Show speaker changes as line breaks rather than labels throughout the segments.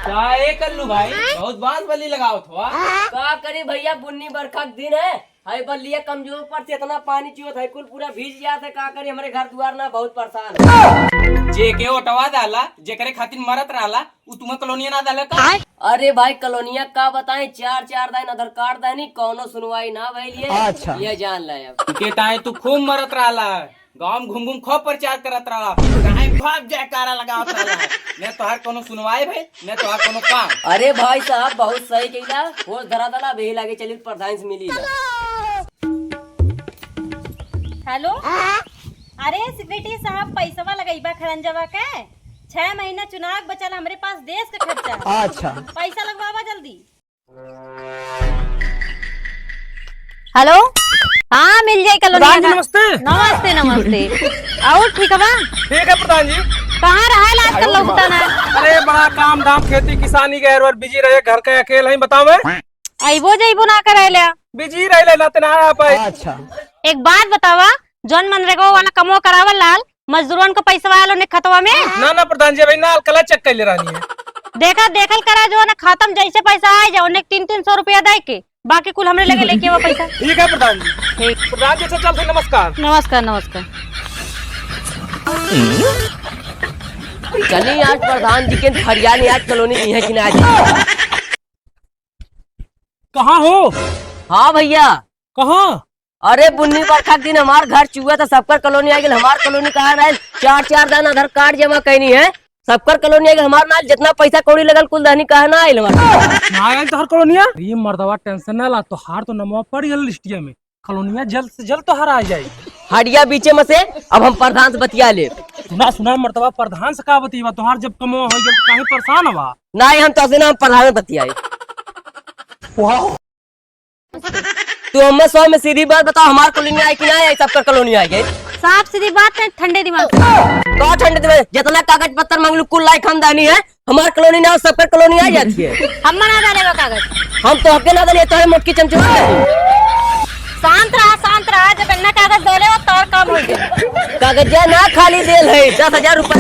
क्या कल्लू भाई बहुत बांस बली लगाओ थोड़ा।
का करी भैया, बुन्नी बरखा के दिन है, हाय बल्लिया कमजोर पर से इतना पानी चुवत है, कुल पूरा भीज गया था। का करी, हमारे घर द्वार ना बहुत परेशान है।
जे के ओटवा डाला जेकरे खातिर मरत रहला उ तुम्हें कॉलोनिया ना डाला का?
अरे भाई कॉलोनिया का बताएं, चार दिन आधार कार्ड देनी, कोनो सुनवाई ना भइलिए। अच्छा, ये जान ले अब
के टाइम तू खूब मरत रहला, गांव में घूम घूम खूब प्रचार करत रहला, गाय भाग जयकारा लगावत रहला, ने तोहार कोनो सुनवाई भाई ने तोहार कोनो काम।
अरे भाई साहब बहुत सही कहिला, होश धरा दला बेही लागे चली प्रधान से मिली।
हेलो, अरे सेक्रेटरी साहब पैसा लगैबा खरंजवा के 6 महीना चुनाव बचल हमरे पास देश का खर्चा। अच्छा, पैसा लगवावा जल्दी। हेलो, हाँ मिल जाए कॉलोनी।
नमस्ते
नमस्ते नमस्ते। और ठीक है?
ठीक है प्रधान जी।
कहाँ रहा है आजकल लोग बताना?
अरे बड़ा काम धाम खेती किसानी के हर बिजी रहे, घर के अकेले ही बताओ।
आइबो जाइबो ना करे ले,
बिजी रहे लाते ना आ पाए। अच्छा,
एक बात बतावा, जौन मनरेगा वाला कमो करावल लाल मजदूरन का पैसा वाला ने खतवा में
ना प्रधान जी भाई ना कला चेक कर ले रही है।
देखल करा, जो ना खत्म जैसे पैसा आ जाओ, 300 रुपया दे के बाकी कुल हमरे लगे लेके वो पैसा।
ठीक है प्रधान जी।
ठीक,
प्रधान जी से चलते, नमस्कार।
नमस्कार नमस्कार।
चलिए आज प्रधान जी के हरियाणा आज कॉलोनी की है कि ना?
कहाँ हो?
हाँ भैया।
कहाँ?
अरे बुन्नी बरखा के दिन हमार घर चुआ था, सबकर कॉलोनी आ गई। हमार कॉलोनी कहा ना, चार दिन आधार कार्ड जमा करनी है, सबकर कॉलोनी आ गई। हमार नाल जितना पैसा कौड़ी लगल कुल दहनी कहा ना आइल
ना आइल तो हर कॉलोनिया। ये मर्दवा टेंशन ना ला, तो हार तो नमवा पड़ गल लिस्टिया में, कॉलोनिया जल्द से जल्द तो हर आ जाए।
हडिया बीचे में से अब हम प्रधान से बतिया ले।
सुना मर्दवा प्रधान से का बतिया, तोहार जब कमो हो गया तो काहे परेशान हवा?
नहीं हम तो ना हम प्रधान से बतियाए। तू हमें 100 में सीधी बात बताओ, हमार कॉलोनी आई कि ना आई? सबकर कॉलोनी आ गई।
साफ सीधी बात है, ठंडे दिमाग
कौ ठंडे दिमाग, जितना कागज पत्तर मांगलू कुल लाई खानदानी है, हमार कॉलोनी ना सबकर कॉलोनी आ जाती है।
हम ना डालेगा कागज,
हम तो हके ना दे तो मोटकी चमचमा।
शांत रहा, जब इतना कागज दोले वो तौर काम हो गया।
कागज ना खाली देल है 10,000 रुपए।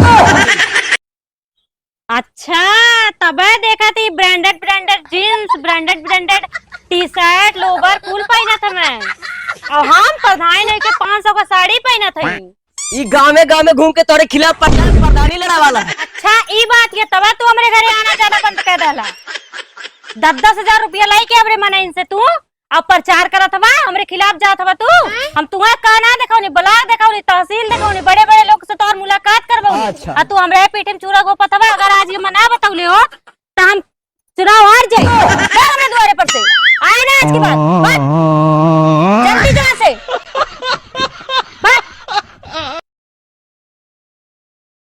अच्छा, तब देखा थी branded jeans, branded T shirt, lower full पहना था मैं, और हम प्रधान है के 500 का साड़ी पहना था।
ई गाँव में घूम के तोरे खिलाफ प्रधानी लड़ा वाला है।
अच्छा ई बात ये, तब तू हमारे घरे आना जाना बंद कर डाला। 10,000 रुपया लाई के हमरे मना इनसे तू अब प्रचार करा था, हमरे खिलाफ जा था तू। हम तुम्हारा कहना देखो, ब्लॉक देखो, तहसील देखो, बड़े लोग से तो मुलाकात करवाऊ। अच्छा, तू हमरे पीठे में चूरा गोपा था। अगर आज ये मना बतौले हो तो हम चुनाव हार जाए। हमरे द्वारे पर से आए ना आज की बात।